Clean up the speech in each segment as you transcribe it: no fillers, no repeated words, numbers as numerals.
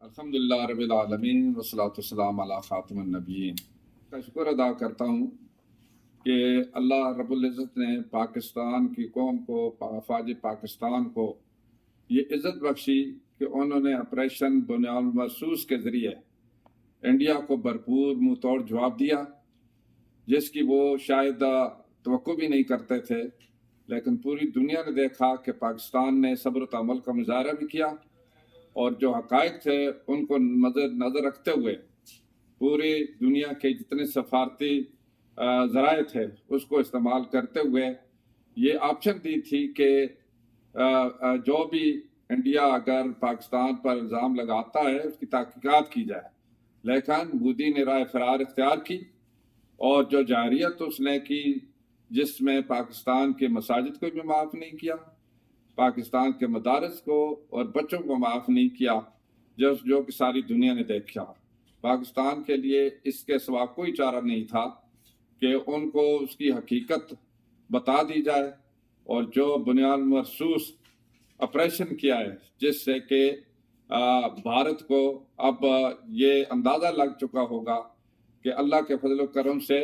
अल्हम्दुलिल्लाह रब्बिल आलमीन वस्सलातु वस्सलाम अला खातिमुन नबिय्यीन। का शुक्र अदा करता हूँ कि अल्लाह रब्बुल इज़्ज़त ने पाकिस्तान की कौम को, अफवाज पाकिस्तान को ये इज़्ज़त बख्शी कि उन्होंने ऑपरेशन बुनियाद महसूस के ज़रिए इंडिया को भरपूर मुँह तोड़ जवाब दिया, जिसकी वो शायद तवक्को भी नहीं करते थे। लेकिन पूरी दुनिया ने देखा कि पाकिस्तान ने सब्र व तहम्मुल का मुजाहरा भी किया और जो हक़ाइक़ थे उनको नज़र रखते हुए पूरी दुनिया के जितने सफारती ज़राए थे उसको इस्तेमाल करते हुए ये ऑप्शन दी थी कि जो भी इंडिया अगर पाकिस्तान पर इल्ज़ाम लगाता है उसकी तहक़ीक़ात की जाए। लेकिन मोदी ने राह फ़रार इख्तियार की और जो जारियत उसने की, जिसमें पाकिस्तान के मसाजिद को भी माफ़ नहीं किया, पाकिस्तान के मदारस को और बच्चों को माफ़ नहीं किया, जो कि सारी दुनिया ने देखा। पाकिस्तान के लिए इसके सिवा कोई चारा नहीं था कि उनको उसकी हकीकत बता दी जाए और जो बुनियाद महसूस ऑपरेशन किया है, जिससे कि भारत को अब ये अंदाज़ा लग चुका होगा कि अल्लाह के फजल व करम से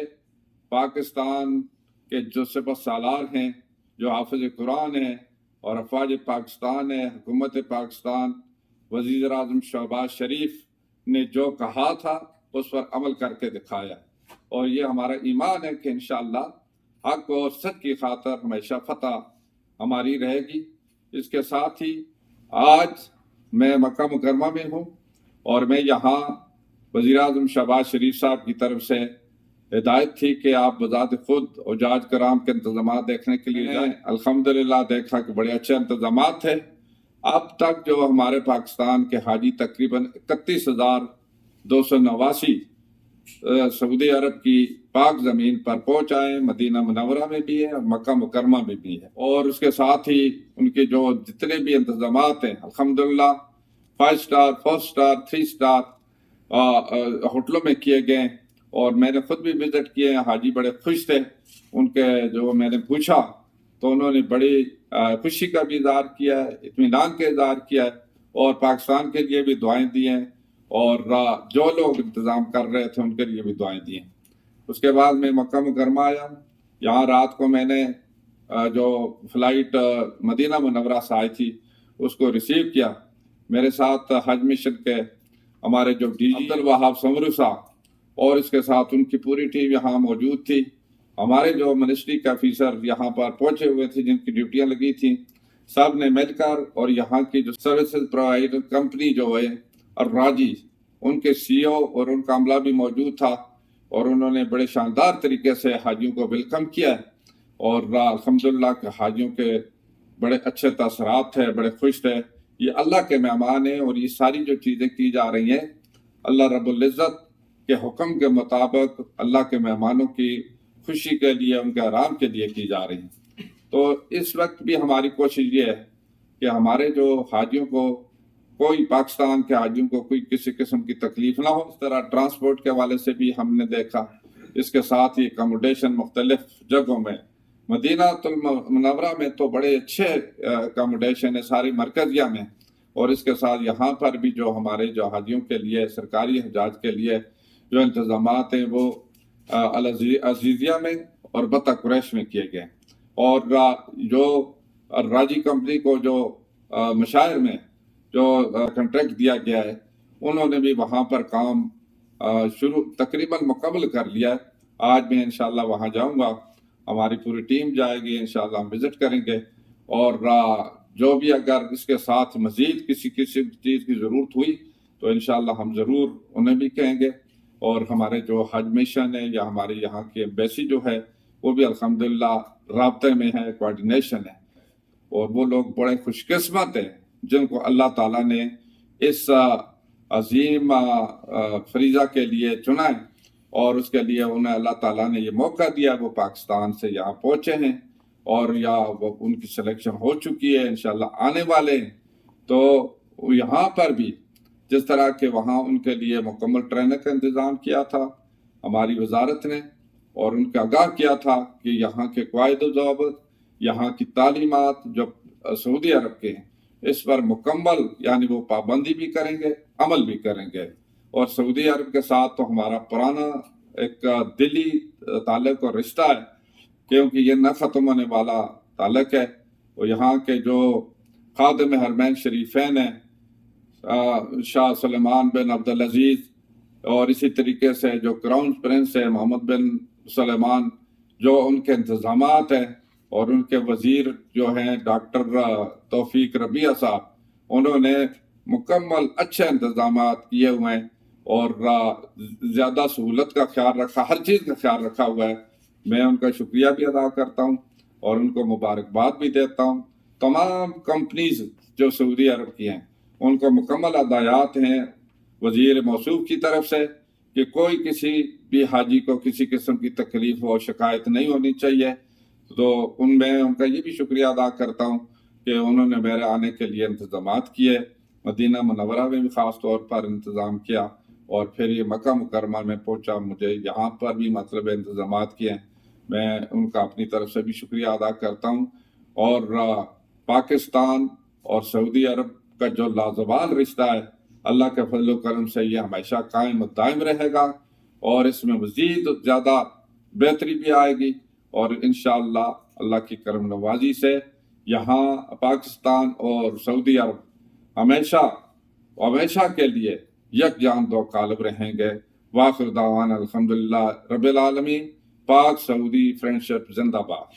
पाकिस्तान के जो सिपह सालार हैं, जो हाफिज़ कुरान हैं और अफवाज पाकिस्तान है, हुकूमत पाकिस्तान, वज़ीर आज़म शहबाज शरीफ ने जो कहा था उस पर अमल करके दिखाया। और ये हमारा ईमान है कि इंशाअल्लाह हक़ और सच की खातिर हमेशा फतह हमारी रहेगी। इसके साथ ही आज मैं मक्का मुकरमा में हूँ और मैं यहाँ वज़ीर आज़म शहबाज शरीफ साहब की तरफ से हिदायत थी कि आप बज़ात खुद हुज्जाज कराम के इंतज़ामात देखने के लिए जाएं। अल्हम्दुलिल्लाह देखा कि बड़े अच्छे इंतज़ामात थे। अब तक जो हमारे पाकिस्तान के हाजी तकरीबन 31,289 सऊदी अरब की पाक ज़मीन पर पहुँच आए। मदीना मुनव्वरा में भी है और मक्का मुकरमा में भी है। और उसके साथ ही उनके जो जितने भी इंतज़ामात हैं अल्हम्दुलिल्लाह 5 स्टार, 4 स्टार, 3 स्टार होटलों में किए गए और मैंने खुद भी विजिट किए। हाजी बड़े खुश थे। उनके जो मैंने पूछा तो उन्होंने बड़ी खुशी का भी इज़हार किया है, इत्मीनान का इज़हार किया है और पाकिस्तान के लिए भी दुआएं दी हैं और जो लोग इंतज़ाम कर रहे थे उनके लिए भी दुआएं दी हैं। उसके बाद मैं मक्का मुकरमा आया। यहाँ रात को मैंने जो फ़्लाइट मदीना मुनव्वरा से आई थी उसको रिसीव किया। मेरे साथ हज मिशन के हमारे जो डीजी अब्दुल वहाब समरू साहब और इसके साथ उनकी पूरी टीम यहाँ मौजूद थी। हमारे जो मिनिस्ट्री के ऑफिसर यहाँ पर पहुँचे हुए थे, जिनकी ड्यूटियाँ लगी थी, सब ने मिलकर और यहाँ की जो सर्विसेज प्रोवाइडर कंपनी जो है और राजी, उनके CEO और उनका अमला भी मौजूद था और उन्होंने बड़े शानदार तरीके से हाजियों को वेलकम किया है और अल्हम्दुलिल्लाह के हाजियों के बड़े अच्छे तसरात थे, बड़े खुश थे। ये अल्लाह के मेहमान हैं और ये सारी जो चीज़ें की जा रही हैं अल्लाह रब्बुल इज़्ज़त के हुक्म के मुताबिक अल्लाह के मेहमानों की खुशी के लिए, उनके आराम के लिए की जा रही हैं। तो इस वक्त भी हमारी कोशिश ये है कि हमारे जो हाजियों को, कोई पाकिस्तान के हाजियों को कोई किसी किस्म की तकलीफ ना हो। इस तरह ट्रांसपोर्ट के हवाले से भी हमने देखा। इसके साथ ही अकोमोडेशन मुख्तलिफ जगहों में, मदीना मुनव्वरा में तो बड़े अच्छे अकोमोडेशन है सारी मरकजिया में, और इसके साथ यहाँ पर भी जो हमारे जो हाजियों के लिए, सरकारी हजाज के लिए जो इंतज़ामात हैं वो अल अज़ीज़िया में और बता कुरैश में किए गए। और जो राजी कंपनी को जो मशायर में जो कॉन्ट्रैक्ट दिया गया है, उन्होंने भी वहाँ पर काम शुरू तकरीबन मुकम्मल कर लिया है। आज मैं इंशाल्लाह वहाँ जाऊँगा, हमारी पूरी टीम जाएगी, इंशाल्लाह हम विज़िट करेंगे और जो भी अगर इसके साथ मज़ीद किसी चीज़ की ज़रूरत हुई तो इंशाल्लाह हम ज़रूर उन्हें भी कहेंगे। और हमारे जो हज मिशन है या हमारे यहाँ की एम्बेसी जो है वो भी अल्हम्दुलिल्लाह राब्ते में है, कोऑर्डिनेशन है और वो लोग बड़े खुशकिस्मत हैं जिनको अल्लाह ताला ने इस अजीम फरीज़ा के लिए चुना है और उसके लिए उन्हें अल्लाह ताला ने ये मौका दिया। वो पाकिस्तान से यहाँ पहुँचे हैं और या वो उनकी सिलेक्शन हो चुकी है, इंशाल्लाह आने वाले हैं। तो यहाँ पर भी जिस तरह के वहाँ उनके लिए मुकम्मल ट्रेनिंग का इंतज़ाम किया था हमारी वजारत ने और उनका आगाह किया था कि यहाँ के क़वाइद व ज़वाबित, यहाँ की तालीमात जो सऊदी अरब के हैं, इस पर मुकम्मल यानी वो पाबंदी भी करेंगे عمل بھی کریں گے. اور سعودی عرب کے ساتھ تو ہمارا پرانا ایک دلی تعلق اور رشتہ ہے، کیونکہ یہ نہ ختم ہونے والا تعلق ہے. اور یہاں کے جو خادم حرمین شریفین ہیں شاہ سلمان بن عبدالعزیز، اور اسی طریقے سے جو کراؤن پرنس ہے محمد بن سلمان، جو ان کے انتظامات ہیں، اور ان کے وزیر جو ہیں ڈاکٹر توفیق ربیعہ صاحب، انہوں نے مکمل اچھے انتظامات کیے ہوئے ہیں اور زیادہ سہولت کا خیال رکھا، ہر چیز کا خیال رکھا ہوا ہے. میں ان کا شکریہ بھی ادا کرتا ہوں اور ان کو مبارکباد بھی دیتا ہوں. تمام کمپنیز جو سعودی عرب کی ہیں ان کو مکمل ہدایات ہیں وزیر موصوف کی طرف سے کہ کوئی کسی بھی حاجی کو کسی قسم کی تکلیف و شکایت نہیں ہونی چاہیے. تو میں ان کا یہ بھی شکریہ ادا کرتا ہوں کہ انہوں نے میرے آنے کے لیے انتظامات کیے. مدینہ منورہ میں بھی خاص طور پر انتظام کیا، اور پھر یہ مکہ مکرمہ میں پہنچا، مجھے یہاں پر بھی مطلب انتظامات کیے. میں ان کا اپنی طرف سے بھی شکریہ ادا کرتا ہوں. اور پاکستان اور سعودی عرب کا جو لازوال رشتہ ہے، اللہ کے فضل و کرم سے یہ ہمیشہ قائم و دائم رہے گا، اور اس میں مزید زیادہ بہتری بھی آئے گی. اور انشاءاللہ اللہ کی کرم نوازی سے یہاں پاکستان اور سعودی عرب ہمیشہ کے لیے یکجان دو قالب رہیں گے. وآخر دعوانا الحمدللہ رب العالمین. پاک سعودی فرینڈشپ زندہ باد.